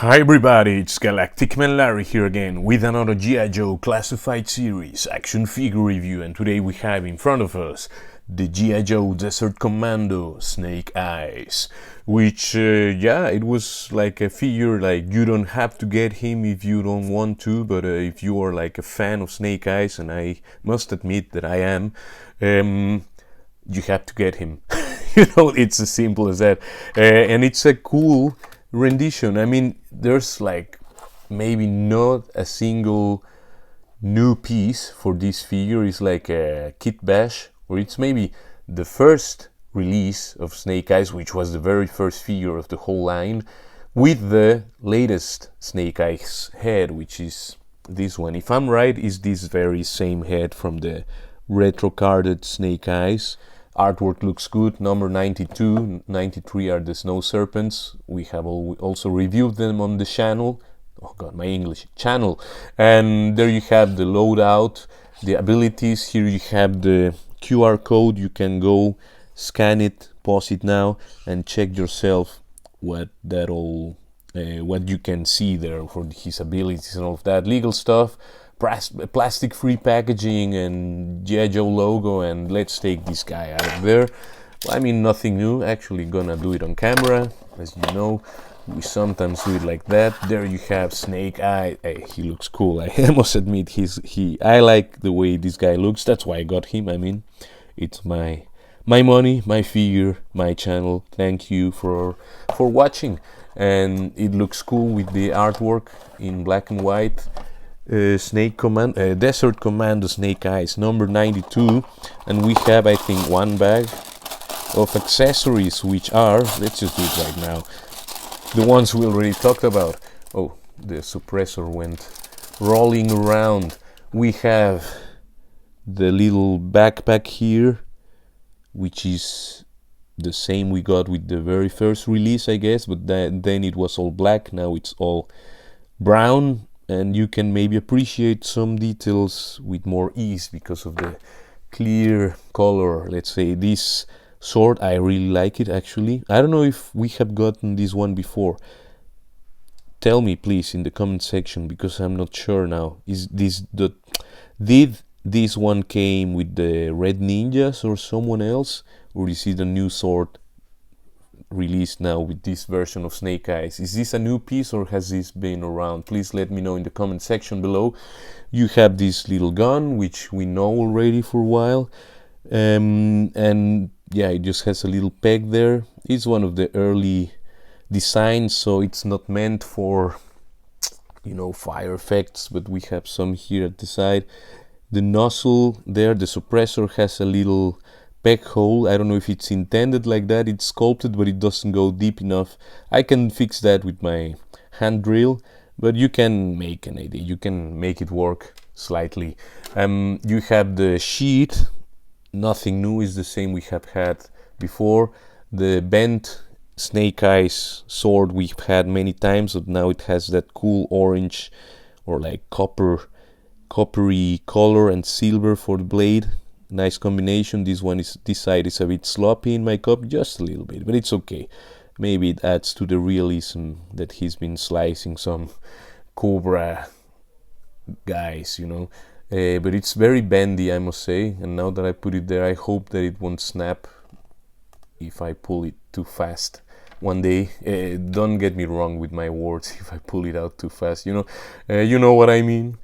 Hi everybody, it's Galactic Man Larry here again with another G.I. Joe Classified series action figure review, and today we have in front of us the G.I. Joe Desert Commando Snake Eyes, which it was like a figure like you don't have to get him if you don't want to, but if you are like a fan of Snake Eyes, and I must admit that I am, you have to get him. It's as simple as that, and it's a cool rendition. I mean, there's like maybe not a single new piece for this figure. It's like a kit bash, or it's maybe the first release of Snake Eyes, which was the very first figure of the whole line, with the latest Snake Eyes head, which is this one. If I'm right, is this very same head from the retro carded Snake Eyes. Artwork looks good. Number 92, 93 are the Snow Serpents. We have also reviewed them on the channel. Oh god, my English channel. And there you have the loadout, the abilities. Here you have the QR code. You can go scan it, pause it now, and check yourself what you can see there for his abilities and all of that. Legal stuff. Plastic-free packaging and G.I. Joe logo, and let's take this guy out of there. Well, I mean, nothing new. Actually gonna do it on camera, as you know. We sometimes do it like that. There you have Snake Eye. Hey, he looks cool. I must admit, I like the way this guy looks. That's why I got him. I mean, it's my money, my figure, my channel. Thank you for watching. And it looks cool with the artwork in black and white. Desert Commando Snake Eyes, number 92, and we have, I think, one bag of accessories, which are, let's just do it right now, the ones we already talked about. Oh, the suppressor went rolling around. We have the little backpack here, which is the same we got with the very first release, I guess, but then it was all black. Now it's all brown, and you can maybe appreciate some details with more ease because of the clear color. Let's say this sword, I really like it actually. I don't know if we have gotten this one before. Tell me please in the comment section, because I'm not sure now. Did this one came with the Red Ninjas or someone else, or is it a new sword released now with this version of Snake Eyes? Is this a new piece or has this been around? Please let me know in the comment section below. You have this little gun, which we know already for a while, and yeah, it just has a little peg there. It's one of the early designs, so it's not meant for, fire effects, but we have some here at the side. The nozzle there, the suppressor, has a little peg hole. I don't know if it's intended like that. It's sculpted, but it doesn't go deep enough. I can fix that with my hand drill, but you can make an idea. You can make it work slightly. You have the sheet. Nothing new, is the same we have had before. The bent Snake Eyes sword we've had many times, but now it has that cool orange or like coppery color and silver for the blade. Nice combination. This side is a bit sloppy in my copy, just a little bit, but it's okay. Maybe it adds to the realism that he's been slicing some Cobra guys, but it's very bendy, I must say, and now that I put it there, I hope that it won't snap if I pull it too fast one day. Don't get me wrong with my words. If I pull it out too fast, you know what I mean.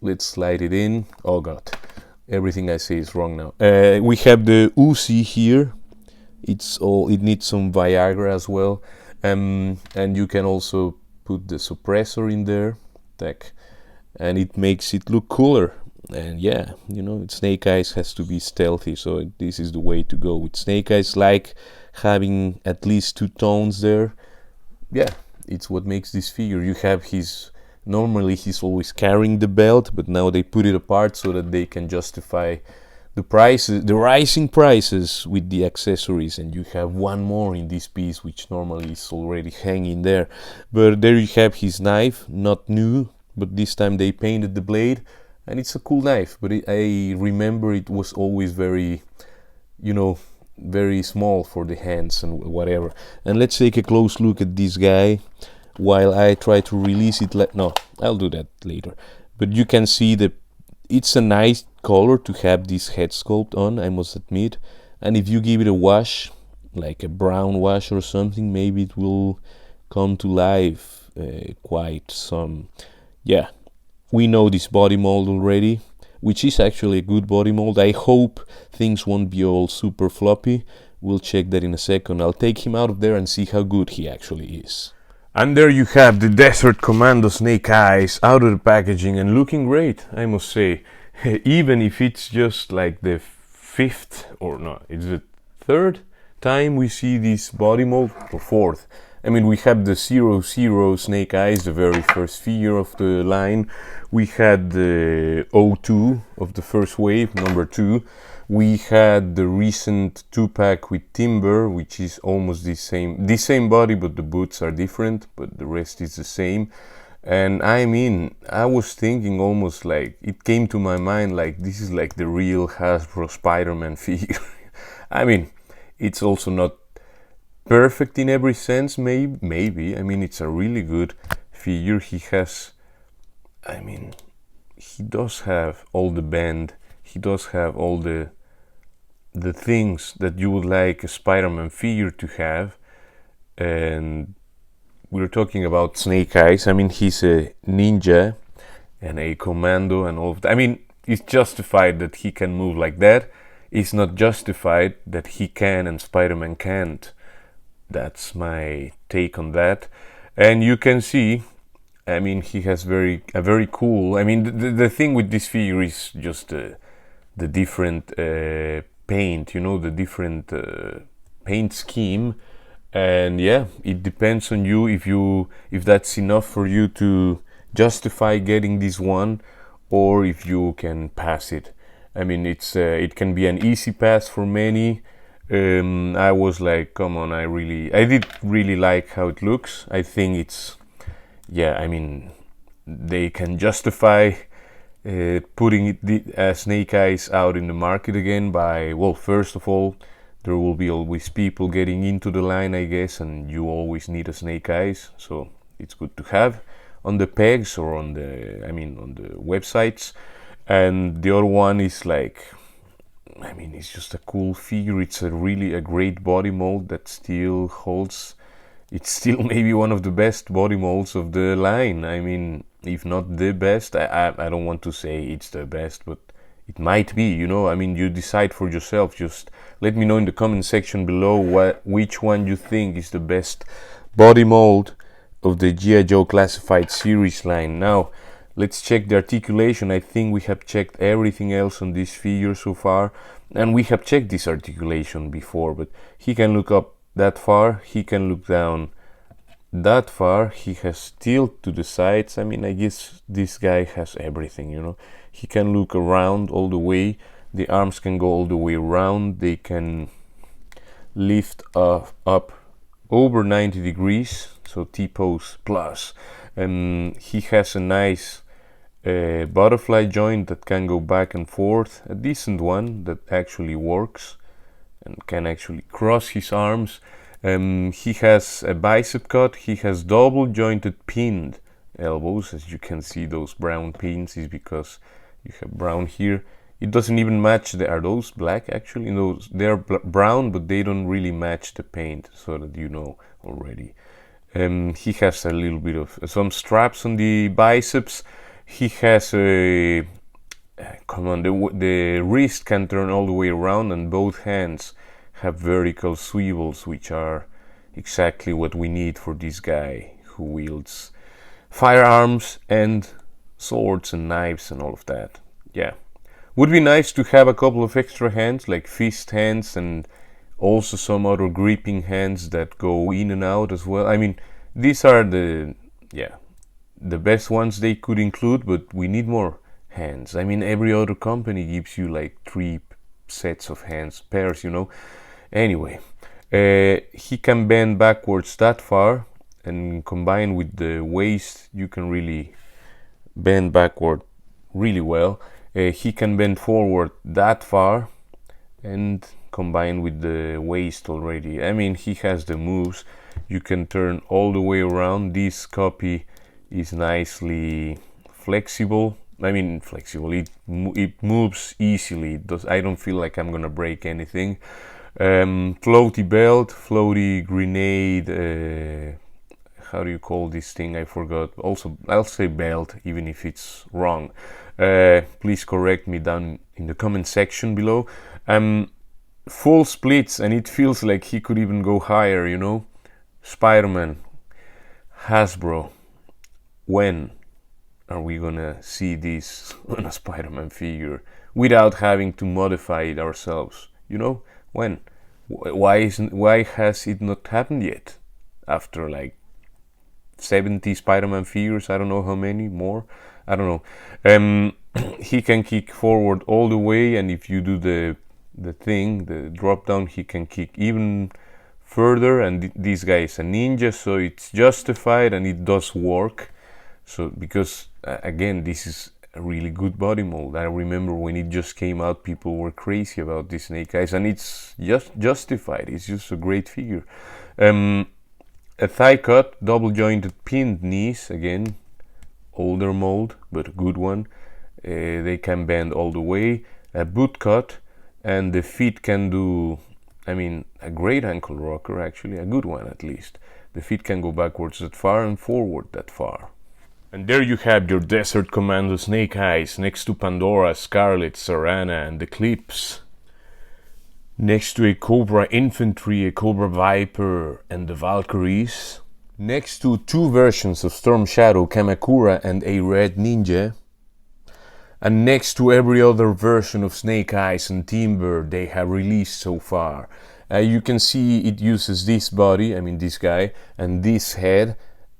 Let's slide it in. Oh god, everything I say is wrong now. We have the Uzi here. It needs some Viagra as well, and you can also put the suppressor in there, and it makes it look cooler. And yeah, Snake Eyes has to be stealthy, so this is the way to go with Snake Eyes, like having at least two tones there. Yeah, it's what makes this figure. You have normally he's always carrying the belt, but now they put it apart so that they can justify the prices, the rising prices with the accessories. And you have one more in this piece, which normally is already hanging there. But there you have his knife, not new, but this time they painted the blade, and it's a cool knife. But I remember it was always very, very small for the hands and whatever. And let's take a close look at this guy. while I try to release it. No, I'll do that later. But you can see it's a nice color to have this head sculpt on, I must admit. And if you give it a wash, like a brown wash or something, maybe it will come to life quite some. Yeah, we know this body mold already, which is actually a good body mold. I hope things won't be all super floppy. We'll check that in a second. I'll take him out of there and see how good he actually is. And there you have the Desert Commando Snake Eyes out of the packaging and looking great, I must say. Even if it's just like the fifth, or no, it's the third time we see this body mold, or fourth. I mean, we have the 00 Snake Eyes, the very first figure of the line. We had the 02 of the first wave, number 2. We had the recent 2-pack with Timber, which is almost the same body, but the boots are different, but the rest is the same. And I mean, I was thinking almost like, it came to my mind like, this is like the real Hasbro Spider-Man figure. I mean, it's also not perfect in every sense, maybe. I mean, it's a really good figure. He has, I mean, he does have all the bend. He does have all the things that you would like a Spider-Man figure to have. And we're talking about Snake Eyes. I mean, he's a ninja and a commando and all of that. I mean, it's justified that he can move like that. It's not justified that he can and Spider-Man can't. That's my take on that. And you can see, I mean, he has a very cool. I mean, the thing with this figure is just the different paint, you know, the different paint scheme. And yeah, it depends on you if that's enough for you to justify getting this one, or if you can pass it. I mean, it can be an easy pass for many. I was like, come on, I did really like how it looks. I think it's, yeah, I mean, they can justify putting Snake Eyes out in the market again by, well, first of all, there will be always people getting into the line, I guess, and you always need a Snake Eyes, so it's good to have on the pegs or on the websites. And the other one is like, I mean, it's just a cool figure. It's a great body mold that still holds. It's still maybe one of the best body molds of the line. I mean, if not the best, I don't want to say it's the best, but it might be, you know. I mean, you decide for yourself. Just let me know in the comment section below which one you think is the best body mold of the G.I. Joe Classified series line. Now, let's check the articulation. I think we have checked everything else on this figure so far, and we have checked this articulation before, but he can look up that far, he can look down that far, he has tilt to the sides. I mean, I guess this guy has everything, you know. He can look around all the way, the arms can go all the way around, they can lift up over 90 degrees, so T-pose plus. And he has a nice butterfly joint that can go back and forth, a decent one that actually works and can actually cross his arms. He has a bicep cut, he has double jointed pinned elbows. As you can see, those brown pins is because you have brown here. It doesn't even match are those black actually? Those, they're brown, but they don't really match the paint, so that you know already. He has a little bit of some straps on the biceps. He has the wrist can turn all the way around, and both hands have vertical swivels, which are exactly what we need for this guy who wields firearms and swords and knives and all of that. Yeah, would be nice to have a couple of extra hands, like fist hands, and also some other gripping hands that go in and out as well. I mean, these are the best ones they could include, but we need more hands. I mean, every other company gives you like 3 sets of hands, pairs, you know. Anyway, he can bend backwards that far, and combined with the waist, you can really bend backward really well. He can bend forward that far, and combined with the waist already. I mean, he has the moves. you can turn all the way around. This copy is nicely flexible. I mean flexible, it moves easily. I don't feel like I'm gonna break anything. Floaty belt, floaty grenade, how do you call this thing? I forgot. Also, I'll say belt, even if it's wrong. Please correct me down in the comment section below. Full splits, and it feels like he could even go higher, you know? Spider-Man, Hasbro, when are we gonna see this on a Spider-Man figure without having to modify it ourselves? You know, when? Why has it not happened yet? After like 70 Spider-Man figures, I don't know how many more, I don't know. He can kick forward all the way, and if you do the drop down, he can kick even further. And this guy is a ninja, so it's justified and it does work. So because again, this is a really good body mold. I remember when it just came out, people were crazy about this Snake Eyes, and it's just justified. It's just a great figure. A thigh cut, double jointed pinned knees, again, older mold, but a good one. They can bend all the way. A boot cut, and the feet can do, I mean, a great ankle rocker, actually, a good one at least. The feet can go backwards that far and forward that far. And there you have your Desert Commando Snake Eyes, next to Pandora, Scarlet, Sarana, and Eclipse. Next to a Cobra Infantry, a Cobra Viper, and the Valkyries. Next to two versions of Storm Shadow, Kamakura, and a Red Ninja. And next to every other version of Snake Eyes and Timber they have released so far. You can see it uses this body, I mean this guy, and this head,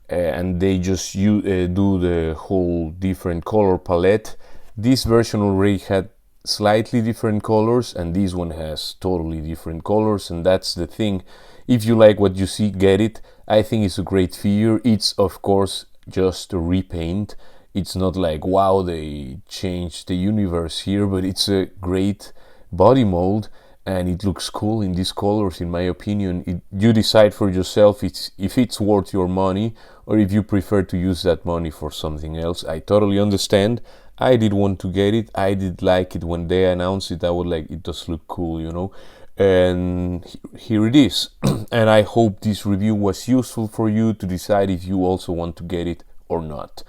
and they just do the whole different color palette. This version already had slightly different colors, and this one has totally different colors, and that's the thing. If you like what you see, get it. I think it's a great figure. It's of course just a repaint. It's not like wow, they changed the universe here, but it's a great body mold and it looks cool in these colors, in my opinion. You decide for yourself if it's worth your money or if you prefer to use that money for something else. I totally understand. I did want to get it. I did like it when they announced it. I was like, it does look cool, you know. And here it is. And I hope this review was useful for you to decide if you also want to get it or not.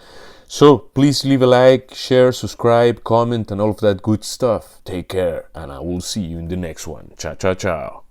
So please leave a like, share, subscribe, comment, and all of that good stuff. Take care, and I will see you in the next one. Ciao, ciao, ciao.